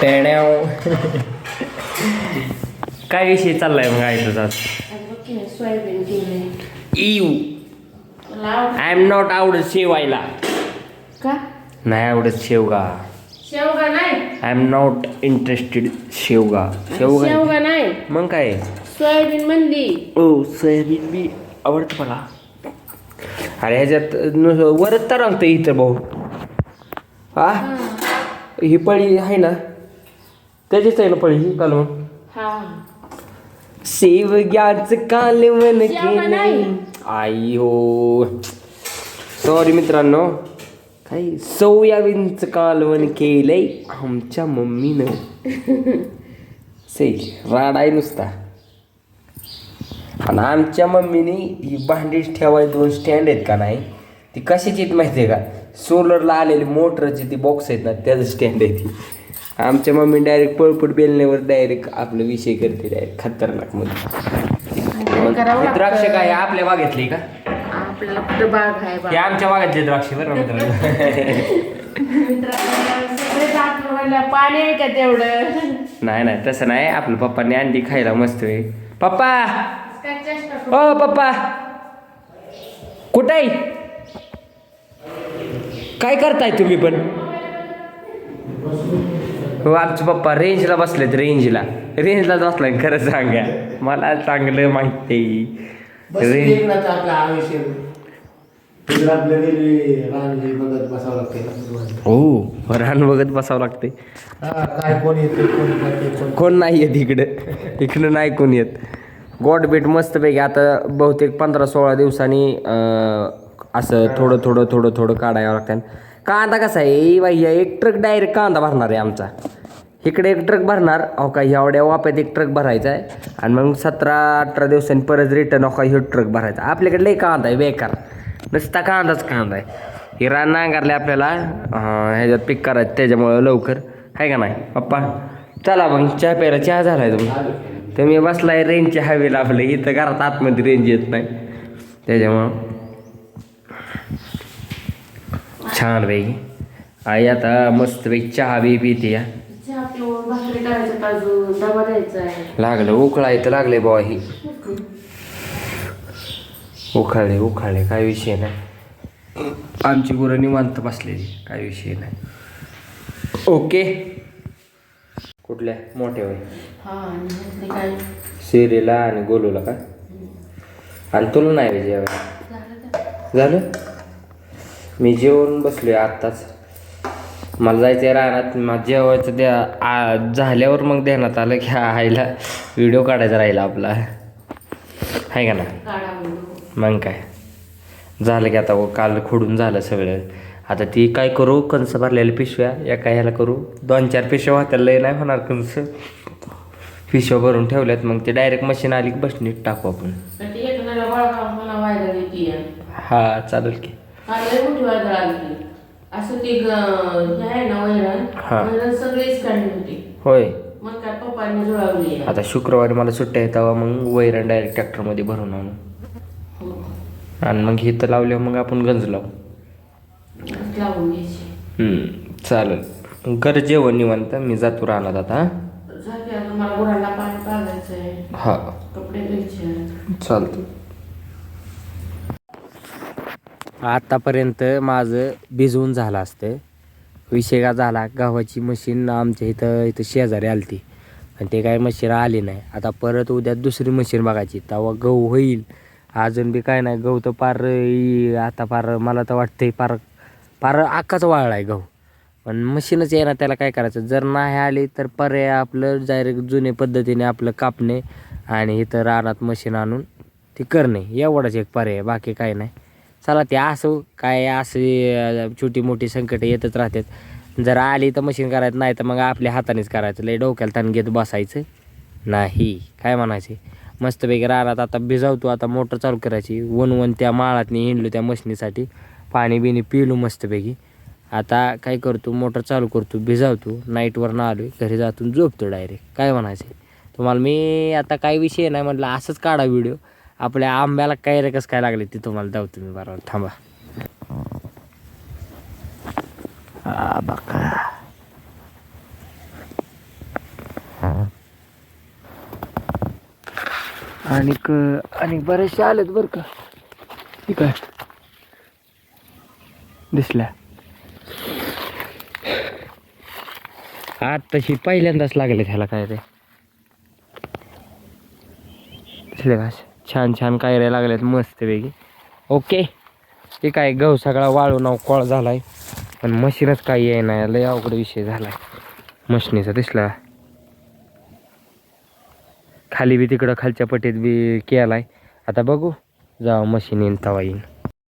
टेण्याव. काय विषय चाललाय मग आहे तुझा? सोयाबीन केलंय. इव आय एम नॉट आवडत शेवायला. का नाही आवडत शेवगा. शेवगा नाही. आय एम नॉट इंटरेस्टेड शेवगा. शेवगा नाही मग काय? सोयाबीन म्हणली. ओ सोयाबीन बी आवडतं मला. अरे ह्याच्यात वरच तर राहतं इथं भाऊ. हा ही पळी आहे ना त्याचीच आहे ना पळी ही कालवण. हा शेवग्याचं कालवण केलंय. आई हो सॉरी मित्रांनो. काही सोयाबीनचं कालवण केलंय आमच्या मम्मीनं. से राडाय नुसता. आणि आमच्या मम्मीने ही भांडीच ठेवायला 2 स्टँड आहेत का नाही ती कशाची आहेत माहिती आहे का? सोलरला आलेली मोटरची ती बॉक्स आहेत ना त्याचं स्टँड आहे ती. आमच्या मम्मी डायरेक्ट पळपट बेलण्यावर डायरेक्ट आपलं विषय करते डायरेक्ट खतरनाक मध्ये. द्राक्ष काय आपल्या बागेतली का? आपल्याला कुठं बाग आहे हे आमच्या बागेतले द्राक्ष बरं मित्रांनो. पाणी आहे का तेवढं? नाही तसं नाही. आपल्या पप्पांनी अंडी खायला मस्त आहे. पप्पा ओ पप्पा कुठं आहे? काय करताय तुम्ही पण? हो आमचे पप्पा रेंजला बसलेत. रेंजलाच बसलाय. खरं सांगा मला चांगलं माहिती आहे रेंज. हो रान बघत बसावं लागते. कोण नाही येत इकडं नाही कोण येत. गोडबीट मस्तपैकी आता बहुतेक 15-16 दिवसांनी असं थोडं काढावं लागतं. कांदा कसा आहे बाई एक ट्रक डायरेक्ट कांदा भरणार आहे आमचा. इकडे एक ट्रक भरणार हो का एवढ्या वाप्यात एक ट्रक भरायचा आहे आणि मग 17-18 दिवसांनी परत रिटर्न हो का हे ट्रक भरायचा. आपल्याकडे लई कांदा आहे बेकार नुसता कांदाच कांदा आहे. हे रान नांगरले आपल्याला ह्याच्यात पीक करायचं त्याच्यामुळं लवकर आहे का नाही पप्पा? चला मग चहा प्यायला. चहा झालाय तुम्ही बसलाय रेंजच्या हवेला. आपलं इथं घरात आतमध्ये रेंज येत नाही त्याच्यामुळं छान पैकी आई आता मस्तपैकी चहा बी पिते या. लागलं उकळायचं लागले बुवा. ही उखाळे काय विषय नाही. आमची गुरं निवांत बसलेली काय विषय नाही. ओके कुठल्या मोठ्या वय शिरीला आणि गोलूला का? आणि तुला नाही जेवायला झालं? मी जेवण बसलोय आत्ताच. मला जायचं आहे रानात. मग जेवायचं झाल्यावर मग ध्यानात आलं की आईला व्हिडिओ काढायचा राहिला आपला आहे का ना. मग काय झालं की आता काल खोडून झालं सगळं. आता ती काय करू कंस भरलेल्या पिशव्या एका ह्याला करू 2-4 पिशव्या होत्या लय नाही होणार कंस. पिशव्या भरून ठेवल्यात मग ते डायरेक्ट मशीन आली की बसणीत टाकू आपण. हा चालेल की. होय आता शुक्रवारी मला सुट्ट्या आहेत तेव्हा मग वैरण डायरेक्ट ट्रॅक्टरमध्ये भरून आणू आणि मग हे तर लावल्यावर मग आपण गंज लावू. चालेल कर जेवण निवांत. मी जातो रानात आता. हा चालतं. आतापर्यंत माझं भिजवून झालं असतं. विषय का झाला गव्हाची मशीन आमच्या इथं शेजारी आली ती आणि ते काय मशीन आली नाही. आता परत उद्या दुसरी मशीन बघायची तेव्हा गहू होईल. अजून बी काय नाही गहू तर पार आता पार मला तर वाटतंय पार आकाच वाळला आहे गहू. पण मशीनच आहे ना त्याला काय करायचं. जर नाही आली तर पर्याय आपलं डायरेक्ट जुने पद्धतीने आपलं कापणे आणि इथं रानात मशीन आणून ती करणे एवढाच एक पर्याय. बाकी काय नाही. चला ते असो काय असे छोटी मोठी संकट येतच राहतात. जर आली तर मशीन करायचं नाही तर मग आपल्या हातानेच करायचं. लय डोक्याला ताण घेत बसायचं नाही. काय म्हणायचे मस्तपैकी रानात आता भिजावतो. आता मोटर चालू करायची. वन त्या माळातनी हिंडलो त्या मशनीसाठी पाणी बिणी पिलो मस्तपैकी. आता काय करतो मोटर चालू करतो भिजावतो. नाईटवर ना आलो घरी जातून झोपतो डायरेक्ट. काय म्हणायचे तुम्हाला मी आता काय विषय नाही म्हटलं असंच काढा व्हिडिओ. आपल्या आंब्याला काय रे कसं काय लागले ते तुम्हाला दावतो मी. बरोबर थांबा. बघा आणि बरेचसे आलेत बरं का. ठीक आहे दिसल्या. आत्ताशी पहिल्यांदाच लागले ह्याला काय ते दिसले का छान छान कायऱ्या लागल्यात मस्त वेगळी. ओके ठीक आहे. गहू सगळा वाळून कोळ झालाय पण मशीनच काही आहे ना. लय अवघड विषय झालाय मशीनीचा. दिसला खाली बी तिकडं खालच्या पट्टीत बी केलाय. आता बघू जाऊ मशीन येईन तवा येईन.